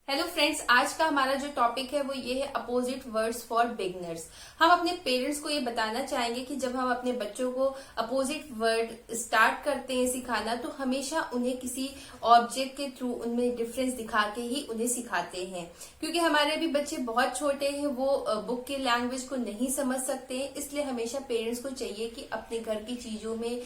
Hello friends, आज का हमारा जो टॉपिक है वो ये है अपोजिट वर्ड्स फॉर बिगनर्स। हम अपने पेरेंट्स को ये बताना चाहेंगे कि जब हम अपने बच्चों को अपोजिट वर्ड स्टार्ट करते हैं सिखाना, तो हमेशा उन्हें किसी ऑब्जेक्ट के थ्रू उनमें डिफरेंस दिखा के ही उन्हें सिखाते हैं। क्योंकि हमारे अभी बच्चे बहुत छोटे हैं, वो बुक के लैंग्वेज को नहीं समझ सकते हैं। इसलिए हमेशा पेरेंट्स को चाहिए कि अपने घर की चीजों में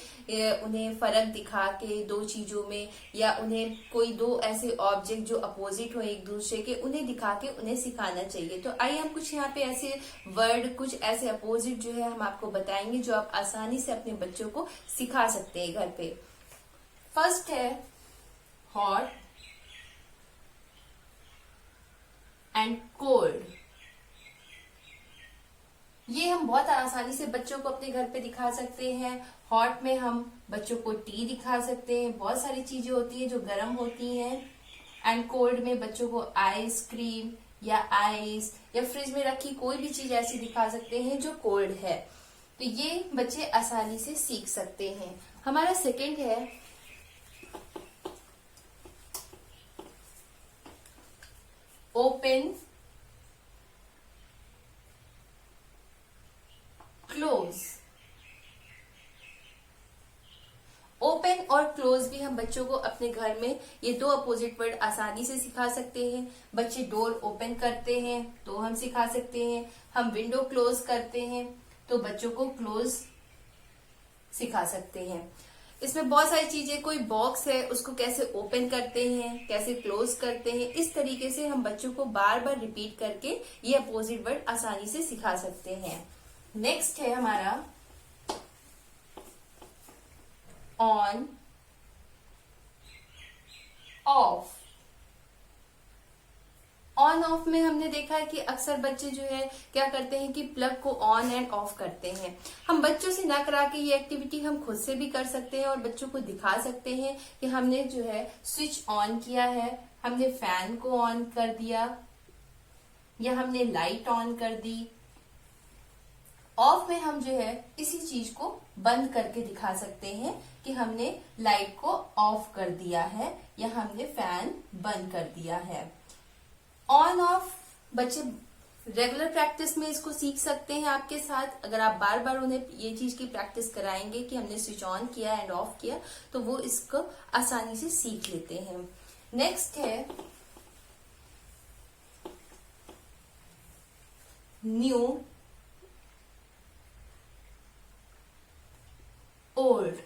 उन्हें फर्क दिखा के, दो चीजों में या उन्हें कोई दो ऐसे ऑब्जेक्ट जो अपोजिट हो एक दूसरे के, उन्हें दिखा के उन्हें सिखाना चाहिए। तो आइए हम कुछ यहाँ पे ऐसे वर्ड, कुछ ऐसे अपोजिट जो है हम आपको बताएंगे जो आप आसानी से अपने बच्चों को सिखा सकते हैं घर पे। फर्स्ट है हॉट एंड कोल्ड। ये हम बहुत आसानी से बच्चों को अपने घर पे दिखा सकते हैं। हॉट में हम बच्चों को टी दिखा सकते हैं, बहुत सारी चीजें होती हैं जो गर्म होती हैं। एंड कोल्ड में बच्चों को आइसक्रीम या आइस या फ्रिज में रखी कोई भी चीज ऐसी दिखा सकते हैं जो कोल्ड है। तो ये बच्चे आसानी से सीख सकते हैं। हमारा सेकंड है ओपन क्लोज। ओपन और क्लोज भी हम बच्चों को अपने घर में ये दो अपोजिट वर्ड आसानी से सिखा सकते हैं। बच्चे डोर ओपन करते हैं तो हम सिखा सकते हैं, हम विंडो क्लोज करते हैं तो बच्चों को क्लोज सिखा सकते हैं। इसमें बहुत सारी चीजें, कोई बॉक्स है उसको कैसे ओपन करते हैं, कैसे क्लोज करते हैं, इस तरीके से हम बच्चों को बार बार रिपीट करके ये अपोजिट वर्ड आसानी से सिखा सकते हैं। नेक्स्ट है हमारा ऑन ऑफ। ऑन ऑफ में हमने देखा है कि अक्सर बच्चे जो है क्या करते हैं कि प्लग को ऑन एंड ऑफ करते हैं। हम बच्चों से ना करा के ये एक्टिविटी हम खुद से भी कर सकते हैं और बच्चों को दिखा सकते हैं कि हमने जो है स्विच ऑन किया है, हमने फैन को ऑन कर दिया या हमने लाइट ऑन कर दी। ऑफ में हम जो है इसी चीज को बंद करके दिखा सकते हैं कि हमने लाइट को ऑफ कर दिया है या हमने फैन बंद कर दिया है। ऑन ऑफ बच्चे रेगुलर प्रैक्टिस में इसको सीख सकते हैं आपके साथ। अगर आप बार बार उन्हें ये चीज की प्रैक्टिस कराएंगे कि हमने स्विच ऑन किया एंड ऑफ किया, तो वो इसको आसानी से सीख लेते हैं। नेक्स्ट है न्यू ओल्ड।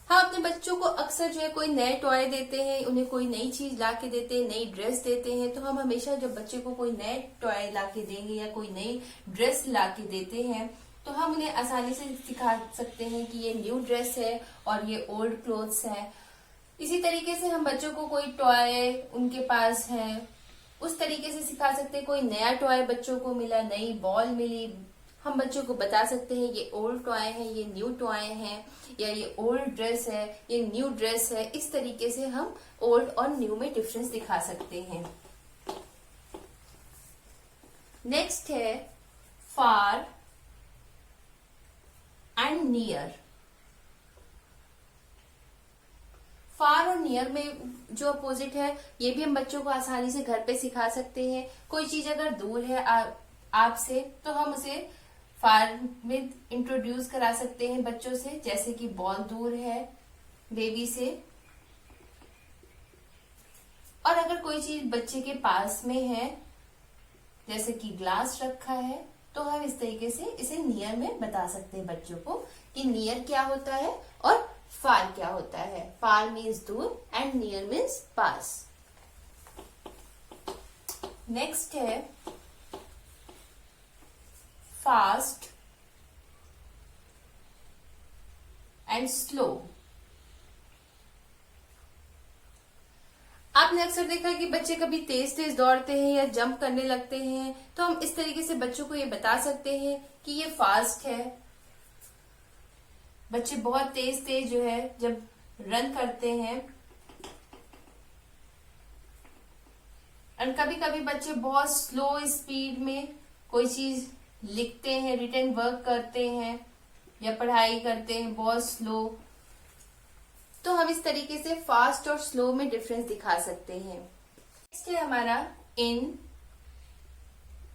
हाँ, अपने बच्चों को अक्सर जो है कोई नए टॉय देते हैं, उन्हें कोई नई चीज ला के देते हैं, नई ड्रेस देते हैं, तो हम हमेशा जब बच्चे को कोई नए टॉय ला के देंगे या कोई नई ड्रेस ला के देते हैं, तो हम उन्हें आसानी से सिखा सकते हैं कि ये न्यू ड्रेस है और ये ओल्ड क्लोथ्स है। इसी तरीके से हम बच्चों को कोई टॉय उनके पास है उस तरीके से सिखा सकते हैं। कोई नया टॉय बच्चों को मिला, नई बॉल मिली, हम बच्चों को बता सकते हैं ये ओल्ड टॉय है, ये न्यू टॉय है, या ये ओल्ड ड्रेस है, ये न्यू ड्रेस है। इस तरीके से हम ओल्ड और न्यू में डिफरेंस दिखा सकते हैं। नेक्स्ट है फार एंड नियर। फार और नियर में जो अपोजिट है, ये भी हम बच्चों को आसानी से घर पे सिखा सकते हैं। कोई चीज अगर दूर है आपसे, तो हम उसे फार में इंट्रोड्यूस करा सकते हैं बच्चों से, जैसे कि बॉल दूर है बेबी से। और अगर कोई चीज बच्चे के पास में है, जैसे कि ग्लास रखा है, तो हम इस तरीके से इसे नियर में बता सकते हैं बच्चों को कि नियर क्या होता है और फार क्या होता है। फार मीन्स दूर and near means pass. Next है फास्ट एंड स्लो। आपने अक्सर देखा कि बच्चे कभी तेज तेज दौड़ते हैं या जंप करने लगते हैं, तो हम इस तरीके से बच्चों को ये बता सकते हैं कि ये फास्ट है। बच्चे बहुत तेज तेज जो है जब रन करते हैं, और कभी कभी बच्चे बहुत स्लो स्पीड में कोई चीज लिखते हैं, रिटन वर्क करते हैं या पढ़ाई करते हैं बहुत स्लो, तो हम इस तरीके से फास्ट और स्लो में डिफरेंस दिखा सकते हैं। नेक्स्ट है हमारा in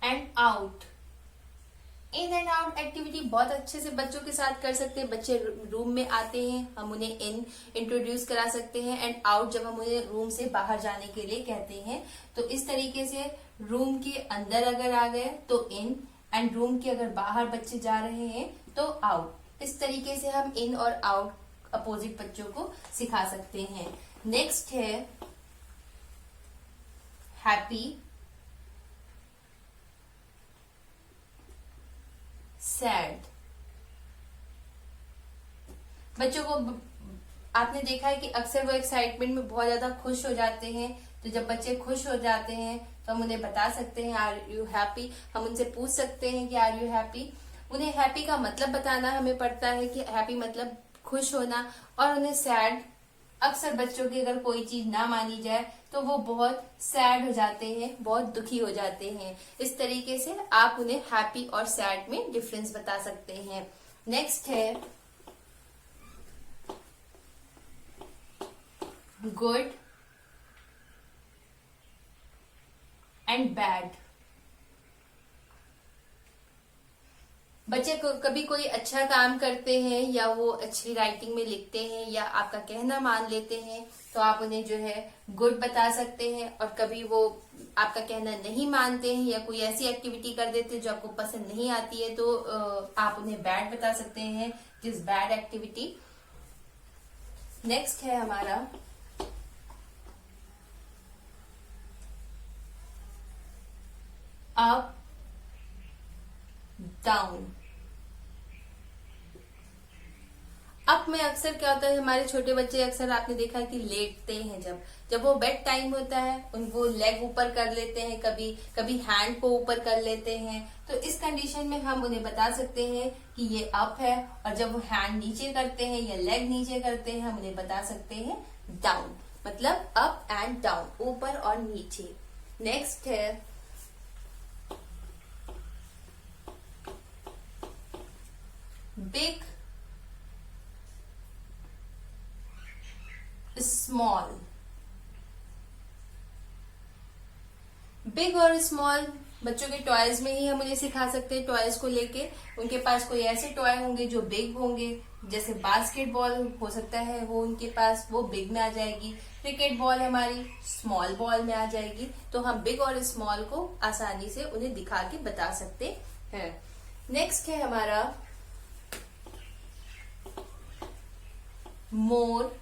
and out. In and out activity बहुत अच्छे से बच्चों के साथ कर सकते हैं। बच्चे रूम में आते हैं, हम उन्हें इन इंट्रोड्यूस करा सकते हैं, एंड आउट जब हम उन्हें रूम से बाहर जाने के लिए कहते हैं। तो इस तरीके से रूम के अंदर अगर आ गए तो इन, एंड रूम के अगर बाहर बच्चे जा रहे हैं तो आउट। इस तरीके से हम इन और आउट अपोजिट बच्चों को सिखा सकते हैं। नेक्स्ट है हैप्पी, सैड। बच्चों को आपने देखा है कि अक्सर वो एक्साइटमेंट में बहुत ज्यादा खुश हो जाते हैं। तो जब बच्चे खुश हो जाते हैं तो हम उन्हें बता सकते हैं आर यू हैप्पी। हम उनसे पूछ सकते हैं कि आर यू हैप्पी। उन्हें हैप्पी का मतलब बताना हमें पड़ता है कि हैप्पी मतलब खुश होना। और उन्हें सैड, अक्सर बच्चों की अगर कोई चीज ना मानी जाए तो वो बहुत सैड हो जाते हैं, बहुत दुखी हो जाते हैं। इस तरीके से आप उन्हें हैप्पी और सैड में डिफरेंस बता सकते हैं। नेक्स्ट है गुड एंड बैड। बच्चे कभी कोई अच्छा काम करते हैं या वो अच्छी राइटिंग में लिखते हैं या आपका कहना मान लेते हैं तो आप उन्हें जो है गुड बता सकते हैं। और कभी वो आपका कहना नहीं मानते हैं या कोई ऐसी एक्टिविटी कर देते हैं जो आपको पसंद नहीं आती है तो आप उन्हें बैड बता सकते हैं, दिस बैड एक्टिविटी। नेक्स्ट है हमारा अप डाउन। अप में अक्सर क्या होता है, हमारे छोटे बच्चे अक्सर आपने देखा है कि लेटते हैं। जब वो बेड टाइम होता है वो लेग ऊपर कर लेते हैं, कभी कभी हैंड को ऊपर कर लेते हैं। तो इस कंडीशन में हम उन्हें बता सकते हैं कि ये अप है। और जब वो हैंड नीचे करते हैं या लेग नीचे करते हैं हम उन्हें बता सकते हैं डाउन। मतलब अप एंड डाउन, ऊपर और नीचे। नेक्स्ट है बिग स्मॉल। बिग और स्मॉल बच्चों के टॉयज में ही हम उन्हें सिखा सकते हैं। टॉयज को लेके उनके पास कोई ऐसे टॉय होंगे जो बिग होंगे, जैसे बास्केटबॉल हो सकता है वो उनके पास, वो बिग में आ जाएगी। क्रिकेट बॉल हमारी स्मॉल बॉल में आ जाएगी। तो हम बिग और स्मॉल को आसानी से उन्हें दिखा के बता सकते हैं। नेक्स्ट है हमारा मोर,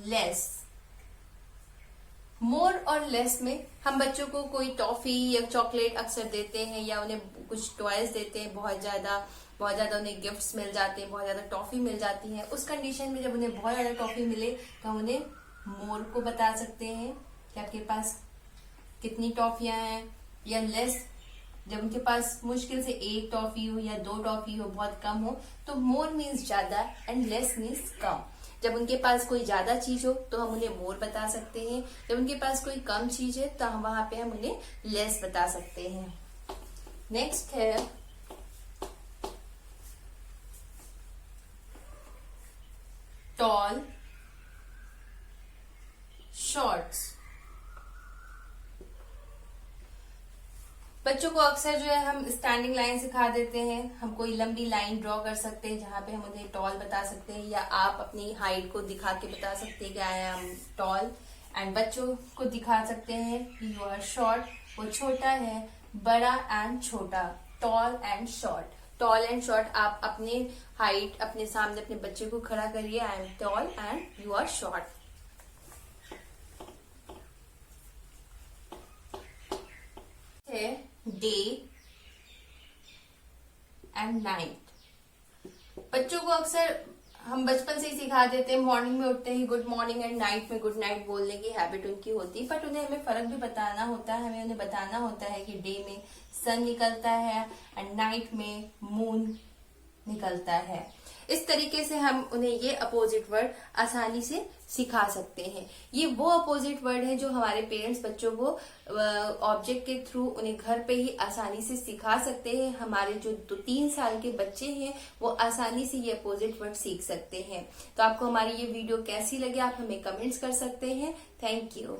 लेस। मोर और लेस में हम बच्चों को कोई टॉफी या चॉकलेट अक्सर देते हैं या उन्हें कुछ टॉयज देते हैं। बहुत ज्यादा उन्हें गिफ्ट्स मिल जाते हैं, बहुत ज्यादा टॉफी मिल जाती है। उस कंडीशन में जब उन्हें बहुत ज्यादा टॉफी मिले तो हम उन्हें मोर को बता सकते हैं कि आपके पास कितनी टॉफियां हैं। या लेस, जब उनके पास मुश्किल से एक टॉफी हो या दो टॉफी हो, बहुत कम हो, तो मोर मीन्स ज्यादा एंड लेस मीन्स कम। जब उनके पास कोई ज्यादा चीज हो तो हम उन्हें मोर बता सकते हैं। जब उनके पास कोई कम चीज है तो हम वहां पे हम उन्हें लेस बता सकते हैं। नेक्स्ट है टॉल, शॉर्ट्स। बच्चों को अक्सर जो है हम स्टैंडिंग लाइन सिखा देते हैं। हम कोई लंबी लाइन ड्रॉ कर सकते हैं जहां पे हम उन्हें टॉल बता सकते हैं, या आप अपनी हाइट को दिखा के बता सकते हैं कि आई एम टॉल। एंड बच्चों को दिखा सकते हैं कि यू आर शॉर्ट, वो छोटा है, बड़ा एंड छोटा, tall and short. Tall and short आप अपने हाइट अपने सामने अपने बच्चे को खड़ा करिए, I am tall and you are short. Day and night. बच्चों को अक्सर हम बचपन से ही सिखा देते हैं, मॉर्निंग में उठते ही गुड मॉर्निंग एंड नाइट में गुड नाइट बोलने की हैबिट उनकी होती है। बट उन्हें हमें फर्क भी बताना होता है। हमें उन्हें बताना होता है कि डे में सन निकलता है एंड नाइट में मून निकलता है। इस तरीके से हम उन्हें ये अपोजिट वर्ड आसानी से सिखा सकते हैं। ये वो अपोजिट वर्ड है जो हमारे पेरेंट्स बच्चों को ऑब्जेक्ट के थ्रू उन्हें घर पे ही आसानी से सिखा सकते हैं। हमारे जो 3 साल के बच्चे हैं वो आसानी से ये अपोजिट वर्ड सीख सकते हैं। तो आपको हमारी ये वीडियो कैसी लगी आप हमें कमेंट्स कर सकते हैं। Thank you.